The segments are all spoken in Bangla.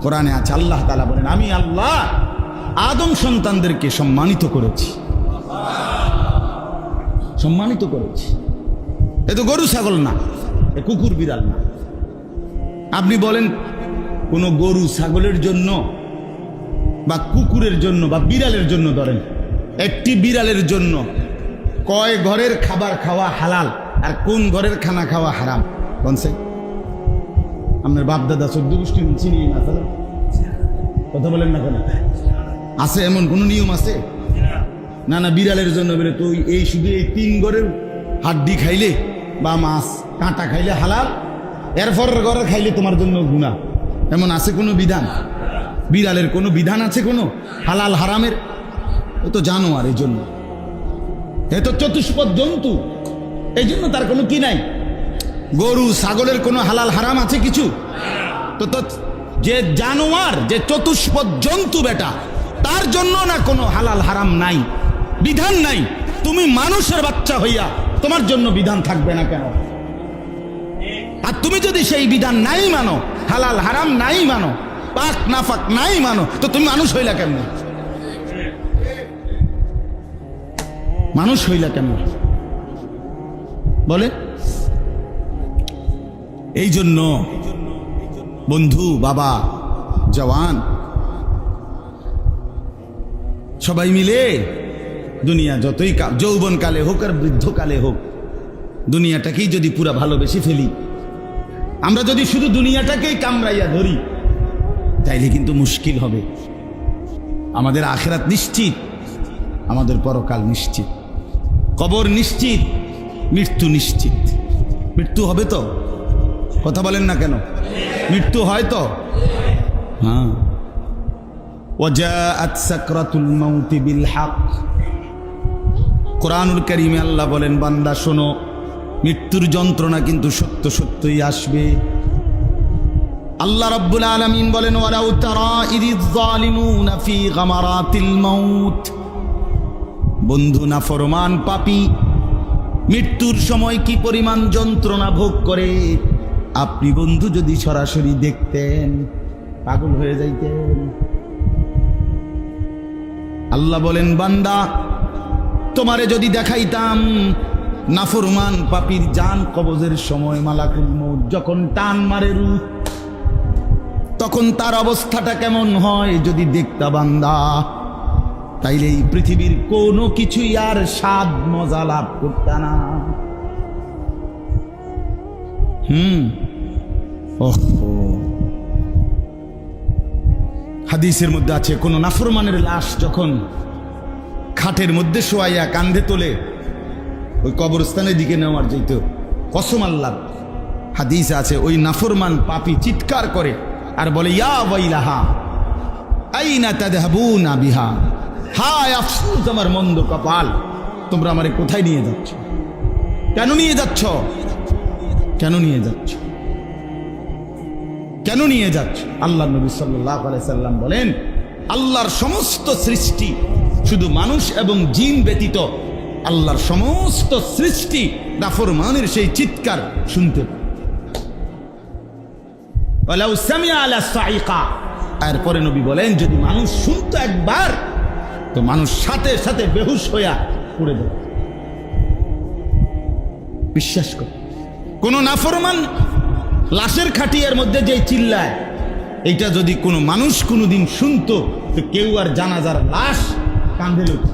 কোরআনে আছে, আল্লাহ তাআলা বলেন, আমি আল্লাহ আদম সন্তানদেরকে সম্মানিত করেছি, সম্মানিত করেছি। এ তো গরু ছাগল না, এ কুকুর বিড়াল না। আপনি বলেন কোনো গরু ছাগলের জন্য বা কুকুরের জন্য বা বিড়ালের জন্য, ধরেন একটি বিড়ালের জন্য কয় ঘরের খাবার খাওয়া হালাল আর কোন ঘরের খানা খাওয়া হারাম? কোনছে? আপনার বাপ দাদা 14 গোষ্ঠী চিনি না, তাহলে কথা বলেন না কেন? আছে এমন কোন নিয়ম আছে? না না, বিড়ালের জন্য বলে তো এই শুধু এই 3 ঘরের হাড্ডি খাইলে বা মাছ কাঁটা খাইলে হালাল, এরপর ঘরে খাইলে তোমার জন্য গুনাহ, এমন আছে কোনো বিধান? বিড়ালের কোনো বিধান আছে কোনো হালাল হারামের? ও তো জানোয়ার, এই জন্য এ তো চতুষ্পদ জন্তু, এই জন্য তার কোনো কি নাই। গরু ছাগলের কোনো হালাল হারাম আছে কিছু? তো তো যে জানোয়ার, যে চতুষ্পদ জন্তু বেটা, তার জন্য না কোনো হালাল হারাম নাই, বিধান নাই। তুমি মানুষের বাচ্চা হইয়া তোমার জন্য বিধান থাকবে না কেন? আর তুমি যদি সেই বিধান নাই মানো, হালাল হারাম নাই মানো, পাক নাফাক নাই মানো, তো তুমি মানুষ হইলা কেন? মানুষ হইলা কেন বলে? এই জন্য বন্ধু, বাবা, জওয়ান সবাই মিলে দুনিয়া যতই যৌবনকালে হোক আর বৃদ্ধকালে হোক, দুনিয়াটাকেই যদি পুরা ভালোবেসে ফেলি, আমরা যদি শুধু দুনিয়াটাকেই কামড়াইয়া ধরি, তাইলে কিন্তু মুশকিল হবে। আমাদের আখিরাত নিশ্চিত, আমাদের পরকাল নিশ্চিত, কবর নিশ্চিত, মৃত্যু নিশ্চিত। মৃত্যু হবে তো? কথা বলেন না কেন? মৃত্যু হয় তো? হ্যাঁ। ওয়াজাআত সাকরাতুল মাউতি বিল হক। কোরআনুল কারীমে আল্লাহ বলেন, বান্দা শোনো, মৃত্যুর যন্ত্রণা কিন্তু সত্য সত্যই আসবে। আল্লাহ রাব্বুল আলামিন বলেন, ওয়ালাউ তারা ইযিয যালিমুনা ফি গামারাতিল মাউত। বন্ধু, নাফরমান পাপী মৃত্যুর সময় কি পরিমাণ যন্ত্রণা ভোগ করে আপনি বন্ধু যদি সরাসরি দেখতেন, পাগল হয়ে যাইতেন। আল্লাহ বলেন, বান্দা তোমারে যদি দেখাইতাম নাফরমান পাপীর জান কবজের সময় মালাকুল মউত যখন টান মারে রূহ, তখন তার অবস্থাটা কেমন হয় যদি দেখতা বান্দা, তাইলে এই পৃথিবীর কোনো কিছুই আর স্বাদ মজা লাভ করত না। হাদিসের মধ্যে আছে, কোন নাফরমানের লাশ যখন খাটের মধ্যে শোয়াইয়া কান্ধে তোলে ওই কবরস্থানের দিকে নেওয়ার যেত, কসম আল্লাহর, হাদিস আছে, ওই নাফরমান পাপী চিৎকার করে আর বলে, ইয়া ওয়াইলাহা আইনা তাযহাবুনা বিহা, হায় আফসোস আমার মন্দ কপাল, তোমরা আমারে কোথায় নিয়ে যাচ্ছ? কেন নিয়ে যাচ্ছ? কেন নিয়ে যাচ্ছ? কেন নিয়ে যাচ্ছ? আল্লাহ নবী সাল্লাল্লাহু আলাইহি সাল্লাম বলেন, আল্লাহর সমস্ত সৃষ্টি, শুধু মানুষ এবং জিন ব্যতীত আল্লাহর সমস্ত সৃষ্টি নাফরমানের সেই চিৎকার শুনতে। ওয়ালাউ সামিআ আলা সাইকা, এরপরে নবী বলেন, যদি মানুষ শুনতো একবার, তো মানুষ সাথে সাথে বেহুশ হইয়া পড়ে যেত। বিশ্বাস কর, কোন নাফরমান লাশের খাটিয়ার মধ্যে যে চিল্লায়, এইটা যদি কোনো মানুষ কোনোদিন শুনতো, তো কেউ আর জানাজার লাশ কান্দে লইত,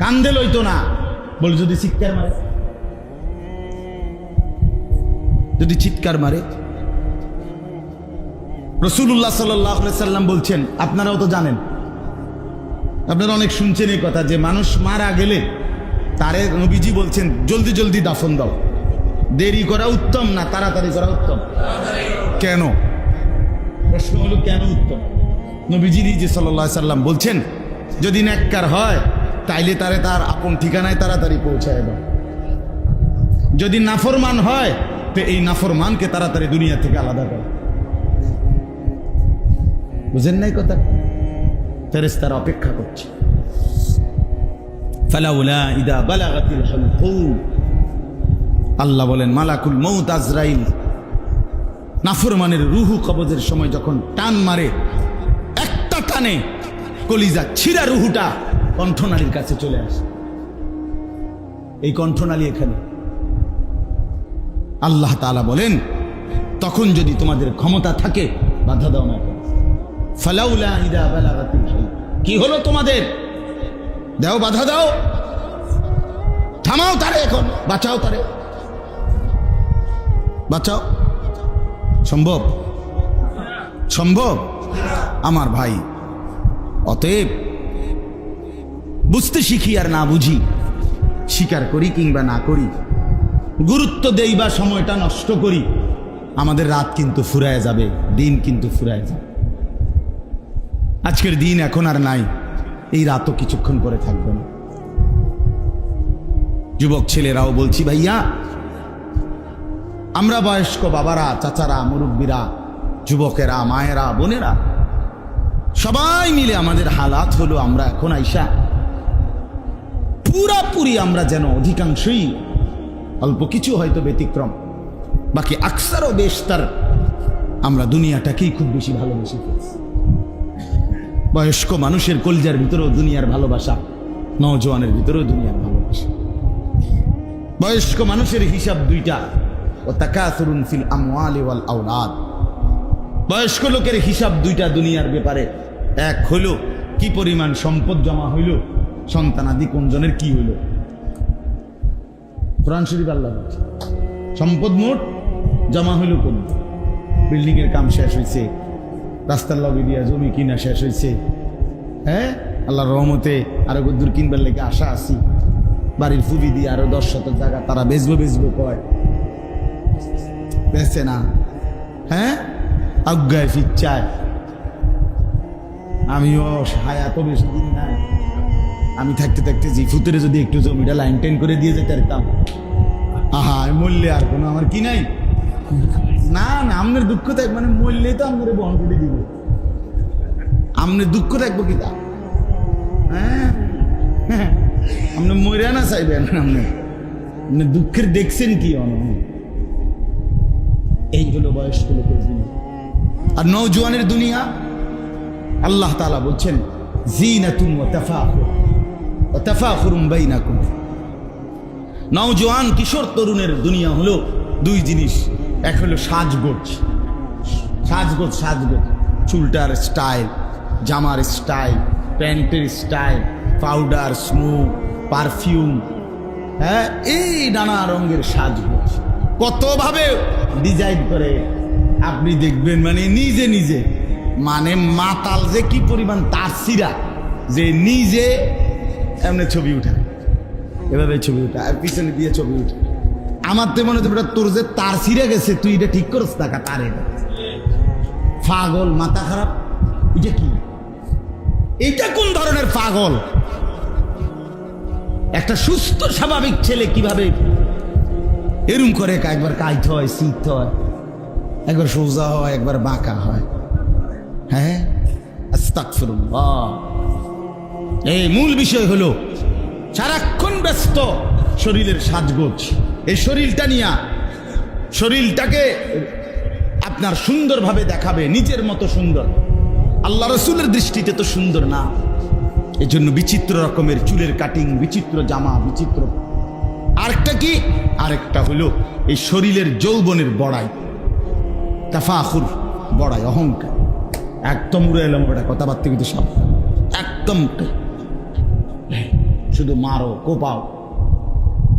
কান্দে লইতো না। বল, যদি চিৎকার মারে, যদি চিৎকার মারে। রাসূলুল্লাহ সাল্লাল্লাহু আলাইহি সাল্লাম বলছেন, আপনারাও তো জানেন, আপনারা অনেক শুনছেন এই কথা, যে মানুষ মারা গেলে তারে নবীজি বলছেন জলদি জলদি দাফন দাও। দেরি করা উত্তম না তাড়াতাড়ি করা উত্তম? কেন? প্রশ্ন হলো কেন উত্তম? নবীজি যে সাল্লাল্লাহু আলাইহি সাল্লাম বলছেন, যদি নেককার হয় তাইলে তারে তার আপন ঠিকানায় তাড়াতাড়ি পৌঁছায় দাও। যদি নাফরমান হয় তো এই নাফরমানকে তাড়াতাড়ি দুনিয়া থেকে আলাদা করো। বুঝেন নাই কথা? ফেরেশতারা অপেক্ষা করছে। ফালাউলা ইদা বালাগাতিল হুলকুম, আল্লাহ বলেন মালাকুল মউত আজরাইল নাফরমানের রুহু কবজের সময় যখন টান মারে, একটা টানে কলিজা ছিঁড়া রুহুটা কণ্ঠনালীর কাছে চলে আসে। এই কণ্ঠনালী এখানে। আল্লাহ তাআলা বলেন, তখন যদি তোমাদের ক্ষমতা থাকে বাধা দাও না। ফালাউলা ইযা বালাগাতিল হুলকুম, কি হলো তোমাদের? দাও, বাধা দাও, থামাও তারে, এখন বাঁচাও তারে, বাঁচাও। সম্ভব? সম্ভব? আমার ভাই, অতএব বুঝতে শিখি আর না বুঝি, স্বীকার করি কিংবা না করি, গুরুত্ব দেই বা সময়টা নষ্ট করি, আমাদের রাত কিন্তু ফুরায় যাবে, দিন কিন্তু ফুরায় যাবে। আজকের দিন এখন আর নাই, এই রাতও কিছুক্ষণ পরে থাকবে না। যুবক ছেলেরাও বলছি, ভাইয়া, আমরা বয়স্ক বাবারা, চাচারা, মুরব্বীরা, যুবকেরা, মায়েরা, বোনেরা, সবাই মিলে আমাদের হালাত হলো, আমরা এখন আইসা পুরাপুরি আমরা যেন অধিকাংশই, অল্প কিছু হয়তো ব্যতিক্রম, বাকি আকসারও বেশতার আমরা দুনিয়াটাকেই খুব বেশি ভালোবেসে ফেলছি। বয়স্ক মানুষের কলজার ভিতরেও দুনিয়ার ভালোবাসা, নওজোয়ানের ভিতরেও দুনিয়ার ভালোবাসা। বয়স্ক মানুষের হিসাব দুইটা, ওয়াতাকাসুরুন ফিল আমওয়ালি ওয়াল আওলাদ। বয়স্ক লোকের হিসাব দুইটা দুনিয়ার ব্যাপারে। এক হইল কি পরিমাণ সম্পদ জমা হইল, সন্তানাদি কোনজনের কি হইল। কোরআন শরীফ আল্লাহ বলছে, সম্পদ মোট জমা হইল কোন, বিল্ডিং এর কাম শেষ হয়েছে, রাস্তার লগে দিয়া জমি কিনা শেষ হয়েছে, হ্যাঁ, আল্লাহর রহমতে আরো দূর কিনবার লেগে আশা আছি, বাড়ির ফুবি দিয়ে আরো 10 শতক জায়গা তারা বেচবো কয়, বেচে না, হ্যাঁ, আজ্ঞায় ফিচ্ছায়। আমিও হায়াত বেশি দিন নাই, আমি থাকতে থাকতে জিফুতের যদি একটু জমিটা লাইন টেন করে দিয়ে যেতে পারতাম, আহা, মূল্যে আর কোনো আমার কি নাই। না না, আপনার দুঃখ থাক, মানে মূল্যে তো আপনার বহন করে দিব, আপনার দুঃখ থাকবো কি তা? হ্যাঁ, আপনি মরে না চাইবেন, আপনি দুঃখের দেখছেন কি? এই হলো বয়স্ক লোকের দুনিয়া। আর নওজোয়ানের দুনিয়া, আল্লাহ তাআলা বলছেন, জিনাতুন ওয়া তাফাখুর ওয়া তাফাখুরুম বাইনাকুম। নওজোয়ান কিশোর তরুণের দুনিয়া হলো দুই জিনিস। এক হলো সাজগোজ, সাজগোজ, সাজগোজ, চুলটার স্টাইল, জামার স্টাইল, প্যান্টের স্টাইল, পাউডার, স্মোক, পারফিউম, হ্যাঁ, এই নানা রঙের সাজগোজ কতভাবে ডিজাইন করে আপনি দেখবেন, মানে নিজে নিজে, মানে মাতাল যে কি পরিমাণ তার সিরা, যে নিজে এমনি ছবি উঠায়, এভাবে ছবি উঠায়, আর পিছনে দিয়ে ছবি উঠে। আমার তো মনে হচ্ছে তোর যে তার সিরে গেছে, তুই এটা ঠিক করস টাকা তারে, পাগল, মাথা খারাপ, এটা কি? এটা কোন ধরনের পাগল? একটা সুস্থ স্বাভাবিক ছেলে কিভাবে এরম করে? একবার কাইতে হয়, শীত হয়, একবার সোজা হয়, একবার বাঁকা হয়। হ্যাঁ, আস্তাগফিরুল্লাহ। এই মূল বিষয় হলো সারাক্ষণ ব্যস্ত শরীরের সাজগোজ, এই শরীরটা নিয়া, শরীরটাকে আপনার সুন্দরভাবে দেখাবে, নিজের মতো সুন্দর, আল্লাহ রসুলের দৃষ্টিতে তো সুন্দর না। এই জন্য বিচিত্র রকমের চুলের কাটিং, বিচিত্র জামা, বিচিত্র। আরেকটা কি? আরেকটা হলো এই শরীরের যৌবনের বড়াই, তাফাখুর, বড়াই, অহংকার। একদম উড়ে এলাম ওটা কথাবার্তা, কিন্তু সব একদম শুধু মারো, কোপাও,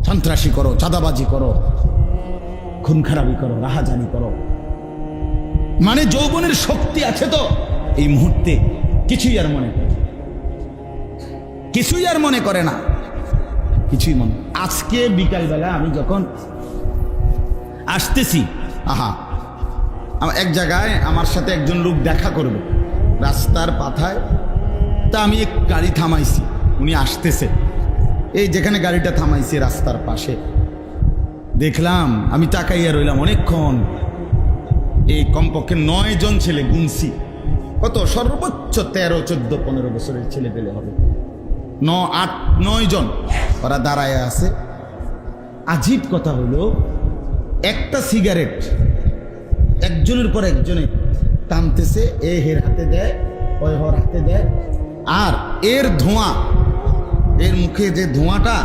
সন্ত্রাসী করো, চাঁদাবাজি করো, খুন খারাপি করো, রাহাজানি করো। মানে যৌবনের শক্তি আছে তো এই মুহূর্তে কিছুই আর মনে করে, কিছুই আর মনে করে না, কিছুই মনে। আজকে বিকালবেলা আমি যখন আসতেছি, আহা, এক জায়গায় আমার সাথে একজন লোক দেখা করবে রাস্তার পাথায়, তা আমি এক গাড়ি থামাইছি, উনি আসতেছে, এই যেখানে গাড়িটা থামাইছে রাস্তার পাশে, দেখলাম, আমি তাকাইয়া রইলাম অনেকক্ষণ। এই কমপক্ষে 9 জন ছেলে গুনছি, কত সর্বোচ্চ 13, 14, 15 বছরের ছেলে পেলে হবে, 8, 9 জন ওরা দাঁড়ায় আছে। আজীব কথা হলো, একটা সিগারেট একজনের পর একজনে টানতেছে, এ হের হাতে দেয়, ওই হর হাতে দেয়, আর এর ধোঁয়া, এর মুখে যে ধোঁয়াটা,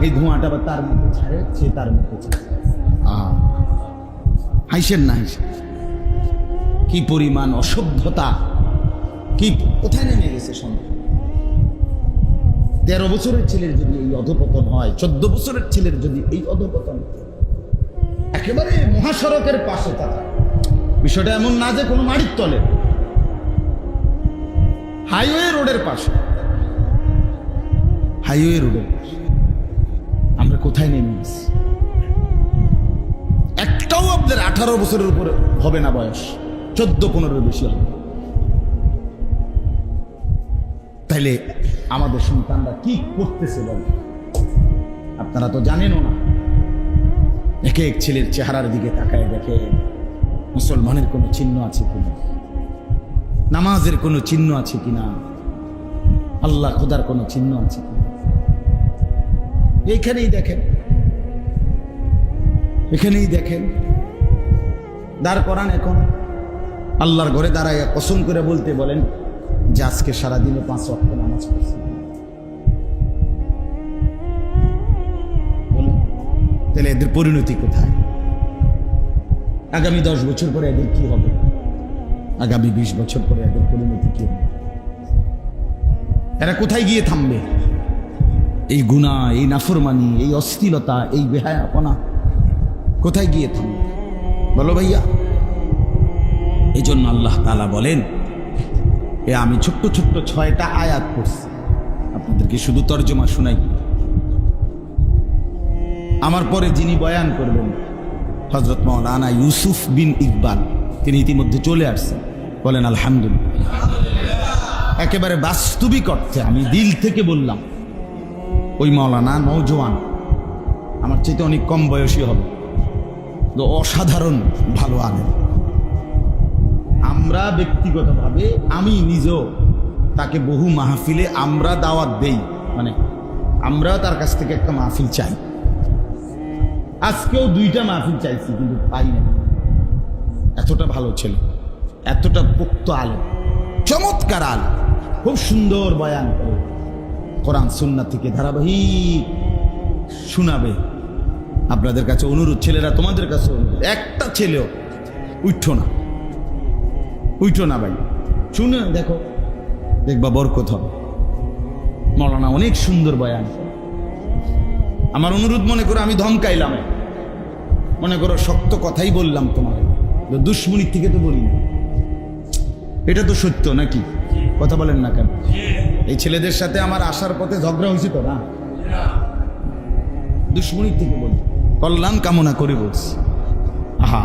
এই ধোঁয়াটা বা তার মুখে ছাড়ে, সে তার মুখে ছাড়ে। হাইসেন না, হাইসেন। কি পরিমাণ অসভ্যতা, কি কোথায় নেমে গেছে সন্তান। 13 বছরের ছেলের যদি এই অধপতন হয়, 14 বছরের ছেলের যদি এই অধপতন, একেবারে মহাসড়কের পাশে থাকা, বিষয়টা এমন না যে কোনো মাটির তলে, হাইওয়ে রোডের পাশে, হাইওয়ে রোডের পাশে আমরা কোথায় নেমে গেছি। একটাও আপনাদের 18 বছরের উপরে হবে না বয়স, 14-15 বেশি হবে। তাইলে আমাদের সন্তানরা কি করতেছে বলেন? আপনারা তো জানেনও না। এক এক ছেলের চেহারার দিকে তাকায় দেখে মুসলমানের কোনো চিহ্ন আছে কিনা, নামাজের কোনো চিহ্ন আছে কিনা, আল্লাহ খোদার কোনো চিহ্ন আছে কিনা। এইখানেই দেখেন, এখানেই দেখেন। দাঁড় করান এখন আল্লাহর ঘরে দাঁড়াইয়া কসম করে বলতে বলেন যে আজকে সারাদিনে 5 ওয়াক্ত নামাজ পড়ছি। তাহলে এদের পরিণতি কোথায়? আগামী 10 বছর পরে এদের কি হবে? আগামী 20 বছর পরে এদের পরিণতি কি হবে? এরা কোথায় গিয়ে থামবে? এই গুনাহ, এই নাফরমানি, এই অশ্লীলতা, এই বেহায়াপনা কোথায় গিয়ে থামবে বলো ভাইয়া? এই জন্য আল্লাহ তাআলা বলেন, আমি ছোট্ট ছোট্ট 6টা আয়াত পড়ছি, আপনাদেরকে শুধু তর্জমা শোনাই। আমার পরে যিনি বয়ান করবেন হযরত মাওলানা ইউসুফ বিন ইকবাল, তিনি ইতিমধ্যে চলে আসছেন। বলেন আলহামদুলিল্লাহ। একেবারে বাস্তবিক অর্থে আমি দিল থেকে বললাম, ওই মাওলানা নওজোয়ান, আমার চাইতে অনেক কম বয়সী হবে, তো অসাধারণ ভালো আলেম। আমরা ব্যক্তিগতভাবে, আমি নিজেও তাকে বহু মাহফিলে আমরা দাওয়াত দেই, মানে আমরা তার কাছ থেকে একটা মাহফিল চাই। আজকেও 2টা মাহফিল চাইছি, কিন্তু পাই না। এতটা ভালো ছেলে, এতটা পোক্ত আলেম, চমৎকার আলেম, খুব সুন্দর বয়ান করে, কোরআন সুন্নাহ থেকে ধারাবাহিক শোনাবে। আপনাদের কাছে অনুরোধ, ছেলেরা তোমাদের কাছে অনুরোধ, একটা ছেলেও উঠো না, উঠো না ভাই, শুনে দেখো, দেখবা বরকত হবে। মাওলানা অনেক সুন্দর বয়ান। আমার অনুরোধ মনে করো আমি ধমকাইলাম, মনে করো শক্ত কথাই বললাম তোমার, দুশ্মনির থেকে তো বলি না, এটা তো সত্য নাকি? কথা বলেন না কেন? এই ছেলেদের সাথে আমার আসার পথে ঝগড়া হয়েছে তো না, দুশ্মনির থেকে বলি, কল্যাণ কামনা করে বলছি। আহা,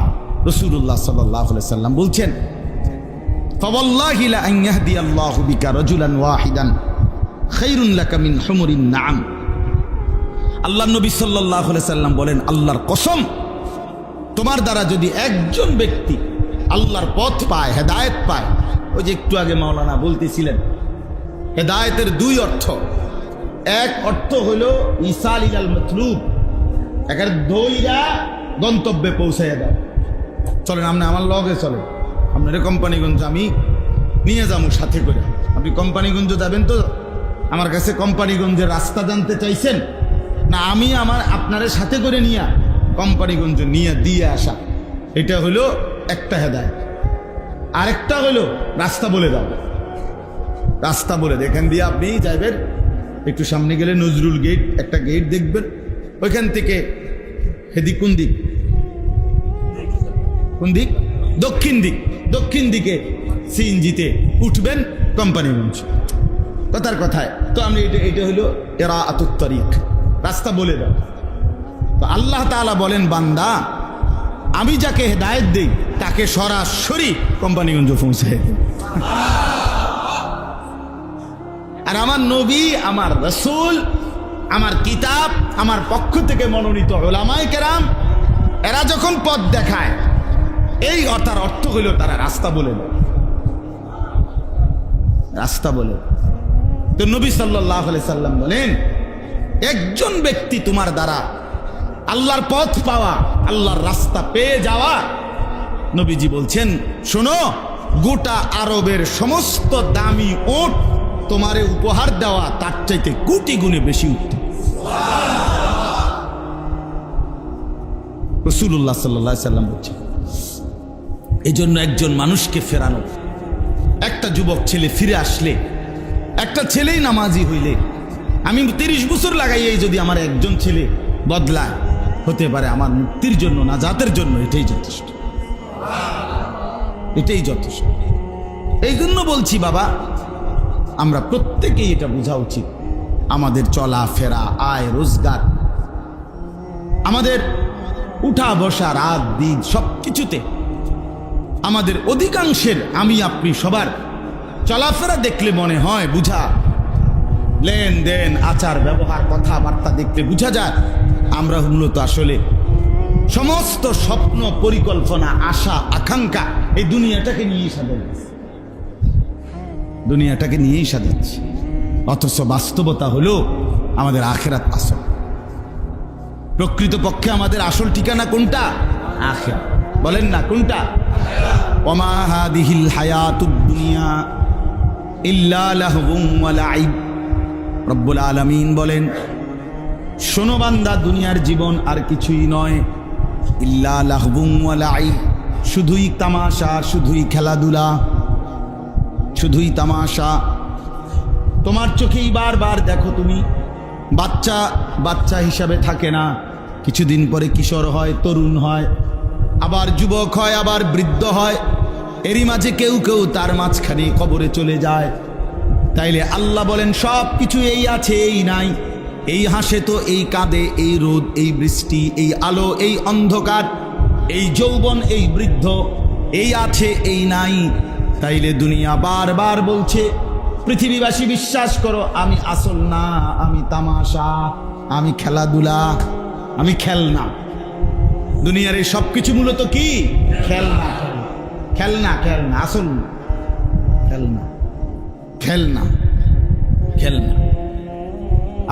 রাসূলুল্লাহ সাল্লাল্লাহু আলাইহি সাল্লাম বলছেন, ফাওয়াল্লাহি লা আন ইয়াহদিয়াল্লাহু বিকা রাজুলান ওয়াহিদান খায়রুন লাকা মিন হুমুরিন নাআম। আল্লাহর নবী সাল্লাল্লাহু আলাইহি সাল্লাম বলেন, আল্লাহর কসম, তোমার দ্বারা যদি একজন ব্যক্তি আল্লাহর পথ পায়, হেদায়েত পায়, ওই যে একটু আগে মাওলানা বলতেছিলেন, হেদায়েতের 2 অর্থ। এক অর্থ হলো ইসাল ইলাল মাতলুব, একের দইরা গন্তব্যে পৌঁছাইয়া দাও। চলেন আপনি আমার লগে চলেন, আপনার কোম্পানিগঞ্জ আমি নিয়ে যাবো সাথে করে। আপনি কোম্পানিগঞ্জ যাবেন তো, আমার কাছে কোম্পানিগঞ্জের রাস্তা জানতে চাইছেন না, আমি আপনারে সাথে করে নিয়ে কোম্পানিগঞ্জ নিয়ে দিয়ে আসা, এটা হলো একটা হেদায়েত। আরেকটা হলো রাস্তা বলে দাও, রাস্তা বলে দেখেন দিয়ে আপনি যাবেন, একটু সামনে গেলে নজরুল গেট, একটা গেট দেখবেন, ওইখান থেকে হেদিক কোন দিক, কোন দিক? দক্ষিণ দিক, দক্ষিণ দিকে সিএনজিতে উঠবেন কোম্পানিগঞ্জ। কথার কথায় তো আমি এটা হলো ইরাআতুত তারিক, রাস্তা বলে দাও। তো আল্লাহ তাআলা বলেন, বান্দা আমি যাকে হেদায়েত দেই তাকে সরাসরি কোম্পানিগঞ্জ পৌঁছায় দেই। আর আমার নবী, আমার রাসূল, আমার কিতাব, আমার পক্ষ থেকে মনোনীত উলামায়ে কেরাম, এরা যখন পথ দেখায়, এই অর্থার অর্থ হইল তারা রাস্তা বলে দেয়, রাস্তা বলে। তো নবী সাল্লাল্লাহু আলাইহি সাল্লাম বলেন, একজন ব্যক্তি তোমার দ্বারা আল্লাহর পথ পাওয়া, আল্লাহর রাস্তা পেয়ে যাওয়া, নবীজি বলছেন, শোনো, গোটা আরবের সমস্ত দামি ওট তোমারে উপহার দেওয়া তার চাইতে কোটি গুণে বেশি উত্তম। রাসূলুল্লাহ সাল্লাল্লাহু আলাইহি সাল্লাম বলছেন, এই জন্য একজন মানুষকে ফেরানো, একটা যুবক ছেলে ফিরে আসলে, একটা ছেলেই নামাজি হইলে, আমি 30 বছর লাগাইয়াই যদি আমার একজন ছেলে বদলায়, হতে পারে আমার মুক্তির জন্য, নাজাতের জন্য এটাই যথেষ্ট, এটাই যথেষ্ট। এই জন্য বলছি বাবা, আমরা প্রত্যেকেই এটা বোঝা উচিত, আমাদের চলা ফেরা, আয় রোজগার, আমাদের উঠা বসা, রাত দিন, সব কিছুতে আমাদের অধিকাংশের, আমি আপনি সবার চলাফেরা দেখলে মনে হয় বুঝা, লেনদেন, আচার ব্যবহার, কথাবার্তা দেখলে বোঝা যায় আমরা মূলত আসলে সমস্ত স্বপ্ন, পরিকল্পনা, আশা, আকাঙ্ক্ষা এই দুনিয়াটাকে নিয়েই সাজাচ্ছি, দুনিয়াটাকে নিয়েই সাজাচ্ছি। অথচ বাস্তবতা হলো আমাদের আখিরাত আসল। প্রকৃতপক্ষে আমাদের আসল ঠিকানা কোনটা? আখিরাত। বলেন না কোনটা? ওমা হাদিহিল হায়াতুদ দুনিয়া ইল্লা লাহবুন ওয়া লাইব। রব্বুল আলামিন বলেন, শোনো বান্দা, দুনিয়ার জীবন আর কিছুই নয়, ইল্লা লাহবুন ওয়া লাইব, শুধুই তামাশা, শুধুই খেলাধুলা, শুধুই তামাশা। তোমার চোখেই বারবার দেখো, তুমি বাচ্চা বাচ্চা হিসাবে থাকে না, কিছুদিন পরে কিশোর হয়, তরুণ হয়, আবার যুবক হয়, আবার বৃদ্ধ হয়, এরই মাঝে কেউ কেউ তার মাঝখানে কবরে চলে যায়। তাইলে আল্লাহ বলেন সব কিছু এই আছে এই নাই, এই হাসে তো এই কাঁদে, এই রোদ, এই বৃষ্টি, এই আলো, এই অন্ধকার, এই যৌবন, এই বৃদ্ধ, এই আছে এই নাই। তাইলে দুনিয়া বারবার বলছে, পৃথিবীবাসী বিশ্বাস করো আমি আসল না, আমি তামাশা, আমি খেলাধুলা, আমি খেলনা। দুনিয়ার এই সবকিছু মূলত কি? খেলনা, খেলনা, খেলনা, আসল খেলনা, খেলনা, খেলনা।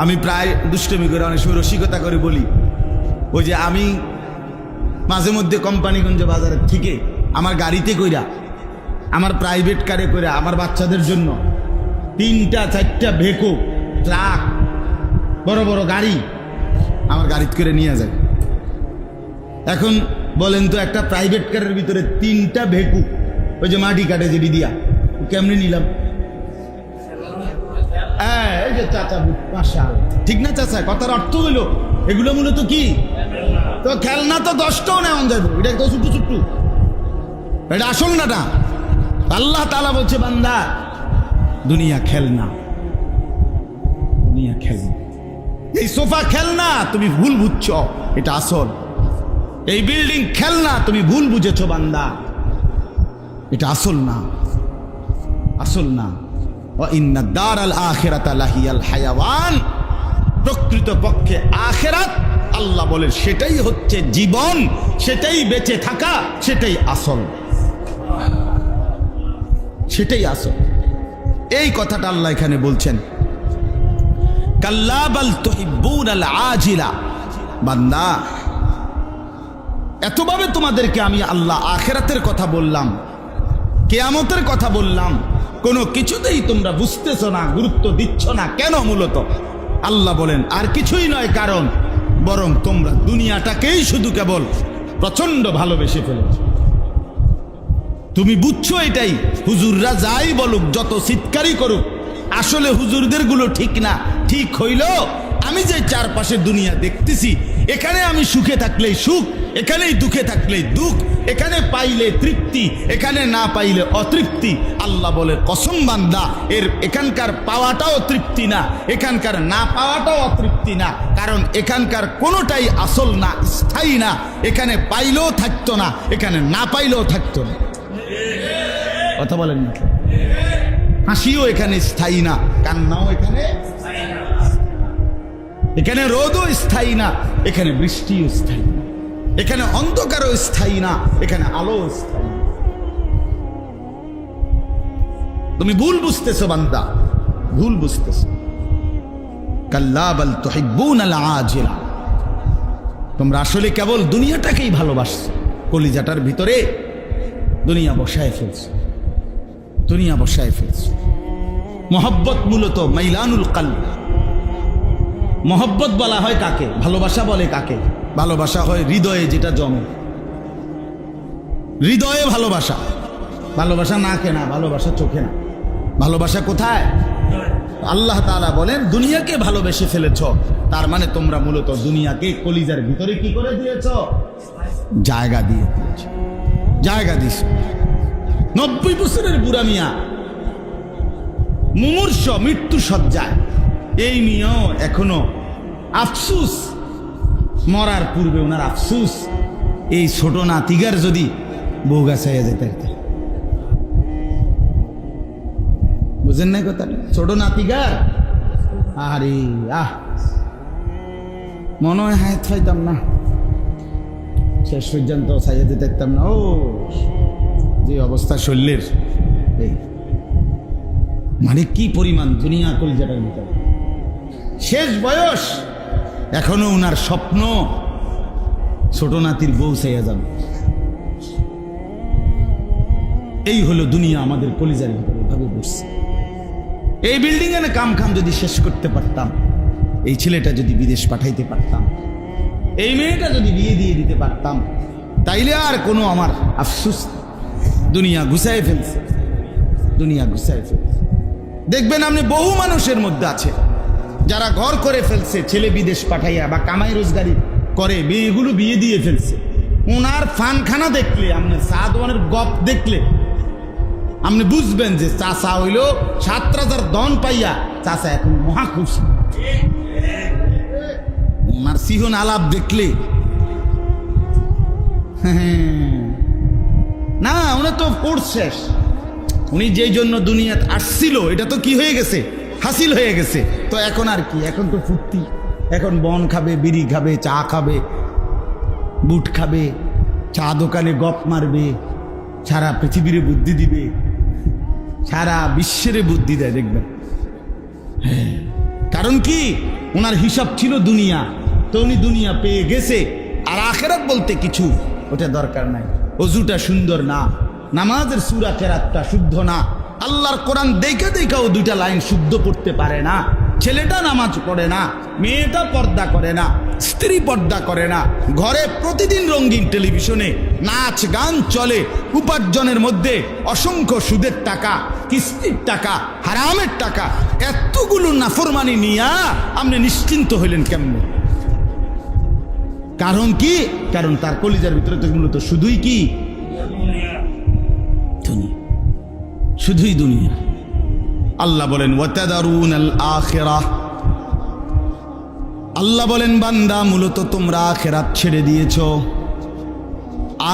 আমি প্রায় দুষ্টমি করে, অনেক সময় রসিকতা করে বলি, ওই যে আমি মাঝে মধ্যে কোম্পানিগঞ্জ বাজারের থেকে আমার গাড়িতে কইরা, আমার প্রাইভেট কারে করে আমার বাচ্চাদের জন্য 3টা 4টা ভেকো, ট্রাক, বড় বড় গাড়ি আমার গাড়িতে করে নিয়ে যায়। এখন বলেন তো, একটা প্রাইভেট কারের ভিতরে 3টা ভেকু, ওই যে মাটি কাটে যেটি দিয়া, কেমনি নিলাম? এই যে চাচা, ঠিক না চাচা? কথার অর্থ হইল এগুলো মূলত কি? তো খেলনা তো 10টাও নেওয়া যাবে, এটা তো ছোট্ট ছোট্ট, এটা আসল নাটা। আল্লাহ তাআলা বলছে, বান্দা দুনিয়া খেলনা, দুনিয়া খেলনা। এই সোফা খেলনা, তুমি ভুল বুঝছো, এটা আসল। এই বিল্ডিং খেলনা, তুমি ভুল বুঝেছো বান্দা, এটা আসল না, আসল না। ওয়া ইন্না দারাল আখিরাতা লাহিয়াল হায়াওয়ান, প্রকৃত পক্ষে আখিরাত আল্লাহ বলে সেটাই হচ্ছে জীবন, সেটাই বেঁচে থাকা, সেটাই আসল, সেটাই আসল। এই কথাটা আল্লাহ এখানে বলছেন, কাল্লা বাল তুহিব্বুনাল আজিলা। বান্দা, এতভাবে তোমাদেরকে আমি আল্লাহ আখিরাতের কথা বললাম, কিয়ামতের কথা বললাম, কোনো কিছুতেই তোমরা বুঝতেছো না, গুরুত্ব দিচ্ছ না। কেন? মূলত আল্লাহ বলেন আর কিছুই নয়, কারণ বরং তোমরা দুনিয়াটাকেই শুধু কেবল প্রচন্ড ভালোবেসে ফেলেছ। তুমি বুঝছো এটাই, হুজুররা যাই বলুক, যত চিৎকারই করুক, আসলে হুজুরদের গুলো ঠিক না। ঠিক হইল আমি যে চারপাশে দুনিয়া দেখতেছি, এখানে আমি সুখে থাকলেই সুখ, এখানেই দুঃখে থাকলেই দুঃখ, এখানে পাইলে তৃপ্তি, এখানে না পাইলে অতৃপ্তি। আল্লাহ বলে, কসম বান্দা, এখানকার পাওয়াটাও তৃপ্তি না, এখানকার না পাওয়াটাও অতৃপ্তি না, কারণ এখানকার কোনোটাই আসল না, স্থায়ী না। এখানে পাইলেও থাকতো না, এখানে না পাইলেও থাকতো না। কথা বলেন না? হাসিও এখানে স্থায়ী না, কান্নাও এখানে, এখানে রোদও স্থায়ী না, এখানে বৃষ্টিও স্থায়ী না, এখানে অন্ধকারও স্থায়ী না, এখানে আলো স্থায়ী। তুমি ভুল বুঝতেছো বান্দা, ভুল বুঝতেছো। কাল্লা বাল তুহিব্বুনাল আজিলা, তোমরা আসলে কেবল দুনিয়াটাকেই ভালোবাসছো, কলিজাটার ভিতরে দুনিয়া বসায় ফেলছে, দুনিয়া বসায় ফেলছে। মহব্বত মূলত মাইলানুল কলব। মহব্বত বলা হয় কাকে? ভালোবাসা বলে কাকে? ভালোবাসা হয় হৃদয়ে যেটা জমে, হৃদয়ে ভালোবাসা। ভালোবাসা নাকে না, ভালোবাসা চোখে না, ভালোবাসা কোথায়? আল্লাহ তাআলা বলেন দুনিয়াকে ভালোবেসে ফেলেছ, তার মানে তোমরা মূলত দুনিয়াকে কলিজার ভিতরে কি করে দিয়েছ? জায়গা দিয়ে দিয়েছ, জায়গা দিস। 90 বছরের বুড়া মিয়া মুমূর্ষ মৃত্যু সজ্জায়, এই নিয়েও এখনো আফসুস, মরার পূর্বে ওনার আফসুস এই ছোট নাতিগার যদি বউ গাছাইয়া যেতে। বুঝেন নাই কথা? ছোট নাতিগার, আরে মনে হয় হায়াত পাইতাম না, শেষ পর্যন্ত ছাইয়া দিতে পারতাম না। ও যে অবস্থা শরীরের, এই মানে কি পরিমাণ দুনিয়া কলিজাটার ভিতরে। শেষ বয়স, এখনো উনার স্বপ্ন ছোট নাতির বউ ছাইয়া যাবে। এই হলো দুনিয়া আমাদের কলিজার ভিতরে ভাবে বসছে। এই বিল্ডিং এর কাম খাম যদি শেষ করতে পারতাম, এই ছেলেটা যদি বিদেশ পাঠাইতে পারতাম, এই মেয়েটা যদি বিয়ে দিয়ে দিতে পারতাম, তাইলে আর কোনো আমার আফসোস। দুনিয়া গুছায় ফেলছে, দুনিয়া গুছায় ফেলছে। দেখবেন আপনি বহু মানুষের মধ্যে আছে যারা ঘর করে ফেলছে, ছেলে বিদেশ পাঠাইয়া বা কামাই রোজগারি করে মেয়েগুলো বিয়ে দিয়ে ফেলছে। ওনার ফানখানা দেখলে, আপনি সাদওয়ানের গপ দেখলে আপনি বুঝবেন যে চাচা হইল 7 রাজার দন পাইয়া চাচা এখন মহা খুশি। ওনার সিহন আলাপ দেখলে না, উনি তো কোর্স শেষ, উনি যেই জন্য দুনিয়াতে আসছিল এটা তো কি হয়ে গেছে, হাসিল হয়ে গেছে। তো এখন আর কি, এখন তো ফুর্তি, এখন বন খাবে, বিড়ি খাবে, চা খাবে, বুট খাবে, চা দোকানে গপ মারবে, সারা পৃথিবীরে বুদ্ধি দিবে, সারা বিশ্বের বুদ্ধি দেয় দেখবেন। হ্যাঁ, কারণ কি ওনার হিসাব ছিল দুনিয়া, তো উনি দুনিয়া পেয়ে গেছে। আর আখেরাত বলতে কিছু ওটা দরকার নাই। অজুটা সুন্দর না, নামাজের সূরা কেরাতটা শুদ্ধ না, আল্লাহর কোরআন দেখা দেখাও 2টা লাইন শুদ্ধ পড়তে পারে না, ছেলেটা নামাজ পড়ে না, মেয়েটা পর্দা করে না, স্ত্রী পর্দা করে না, ঘরে প্রতিদিন রঙিন টেলিভিশনে নাচ গান চলে, উপার্জনের মধ্যে অসংখ্য সুদের টাকা, কিস্তির টাকা, হারামের টাকা, এতগুলো নাফরমানি নিয়া আপনি নিশ্চিন্ত হইলেন কেমনে? কারণ কি? কারণ তার কলিজার ভিতরে তো মূলত শুধুই কি দুনিয়া, শুধুই দুনিয়া। আল্লাহ বলেন ওয়াতাদারুনাল আখিরাহ, আল্লাহ বলেন বান্দা মূলত তোমরা আখিরাত ছেড়ে দিয়েছো,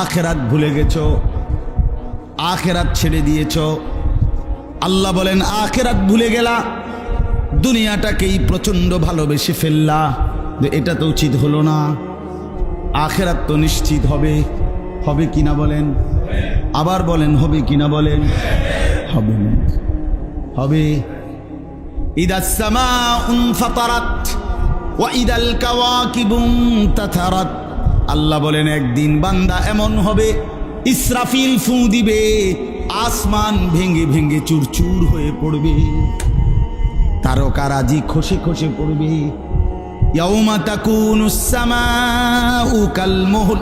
আখিরাত ভুলে গেছো, আখিরাত ছেড়ে দিয়েছো। আল্লাহ বলেন আখিরাত ভুলে গেলা, দুনিয়াটাকেই প্রচন্ড ভালোবেসে ফেললা, এটা তো উচিত হলো না। আখিরাত তো নিশ্চিত হবে, হবে কিনা বলেন? আবার বলেন হবে কিনা বলেন? হবে না, হবে। ইদাস সামাউন ফাতারাত ওয়া ইদাল কাওয়াকিবু তাতারাত, আল্লাহ বলেন একদিন বান্দা এমন হবে, ইসরাফিল ফু দিবে, আসমান ভেঙে ভেঙে চুরচুর হয়ে পড়বে, তারকারাজি খসে খসে পড়বে। ইয়াউমা তাকুনুস সামাউ কাল মুহল,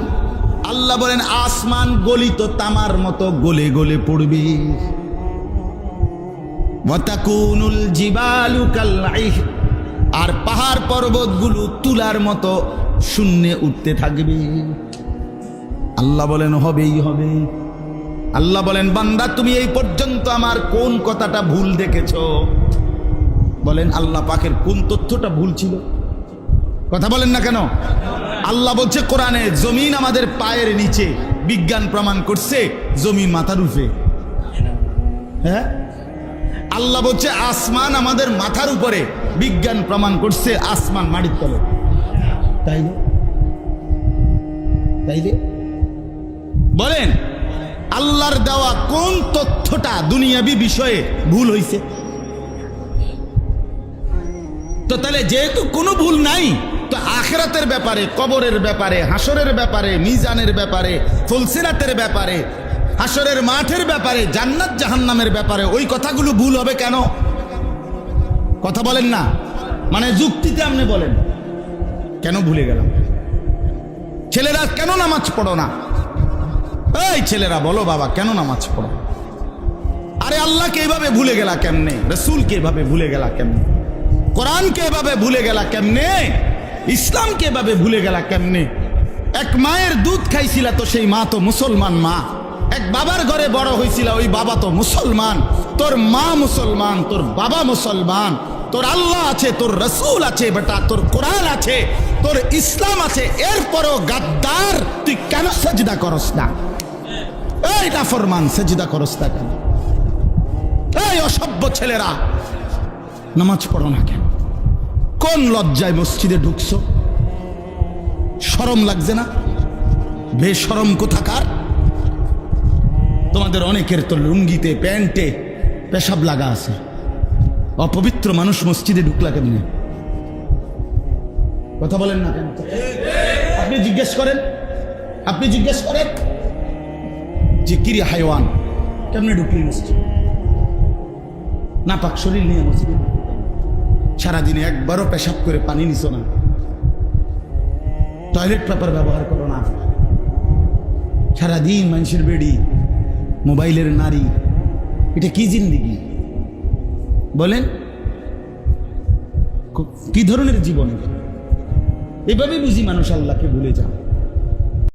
আল্লাহ বলেন আসমান গলিত তামার মতো গলে গলে পড়বে। ওয়া তাকুনুল জিবালু কাল ইহ, আর পাহাড় পর্বতগুলো তুলার মতো শূন্যে উঠতে থাকবে। আল্লাহ বলেন হবেই হবে। আল্লাহ বলেন বান্দা তুমি এই পর্যন্ত আমার কোন কথাটা ভুল দেখেছো? বলেন আল্লাহ পাকের কোন তথ্যটা ভুল ছিল? কথা বলেন না কেন? আল্লাহ বলছে কোরআনে জমিন আমাদের পায়ের নিচে, বিজ্ঞান প্রমাণ করছে জমিন মাথার উপরে। হ্যাঁ, আল্লাহ বলছে আসমান আমাদের মাথার উপরে, বিজ্ঞান প্রমাণ করছে আসমান মাটির তলে। তাইলে তাইলে বলেন আল্লাহর দেওয়া কোন তথ্যটা দুনিয়াবি বিষয়ে ভুল হইছে? তো তাহলে যেহেতু কোনো ভুল নাই, তো আখিরাতের ব্যাপারে, কবরের ব্যাপারে, হাসরের ব্যাপারে, মিজানের ব্যাপারে, ফুলসিরাতের ব্যাপারে হাসরের মাঠের ব্যাপারে, জান্নাত জাহান্নামের ব্যাপারে ওই কথাগুলো ভুল হবে কেন? কথা বলেন না, মানে যুক্তিতে আপনি বলেন কেন ভুলে গেলাম? ছেলেরা কেন নামাজ পড়ো না? এই ছেলেরা বলো বাবা, কেন নামাজ পড়ো? আরে আল্লাহকে এভাবে ভুলে গেলা কেমনে? রসুলকে এভাবে ভুলে গেলা কেমনে? কোরআনকে এভাবে ভুলে গেলা কেমনে? ইসলামকে এভাবে ভুলে গেলা কেমনে? এক মায়ের দুধ খাইছিলা তো সেই মা তো মুসলমান মা। এক বাবার ঘরে বড় হয়েছিল, ওই বাবা তো মুসলমান। তোর মা মুসলমান, তোর বাবা মুসলমান, তোর আল্লাহ আছে, তোর রসুল আছে বেটা, তোর কোরআন আছে, তোর ইসলাম আছে, এরপরও গাদ্দার তুই কেন সেজদা করস না? এই নাফরমান, সেজদা করস না কেন? এই অসভ্য ছেলেরা নামাজ পড়ো না কেন? কোন লজ্জায় মসজিদে ঢুকছো? শরম লাগছে না? বেশরম কোথাকার। তোমাদের অনেকের তো লুঙ্গিতে প্যান্টে পেশাব লাগা আছে। অপবিত্র মানুষ মসজিদে ঢুকলা কেমনে? কথা বলেন না কেন? আপনি জিজ্ঞেস করেন, আপনি জিজ্ঞেস করেন যে কিরে হাইওয়ান, কেমনে ঢুকলি মসজিদ? না পাক শরীর নিয়ে মসজিদে সারাদিনে একবারও পেশাব করে পানি নিছো না, টয়লেট পেপার ব্যবহার করো না, সারাদিন মানুষের বেড়ি, মোবাইলের নারী, এটা কি জিন্দিগি বলেন? কি ধরনের জীবন? এভাবে বুঝি মানুষ আল্লাহকে ভুলে যায়।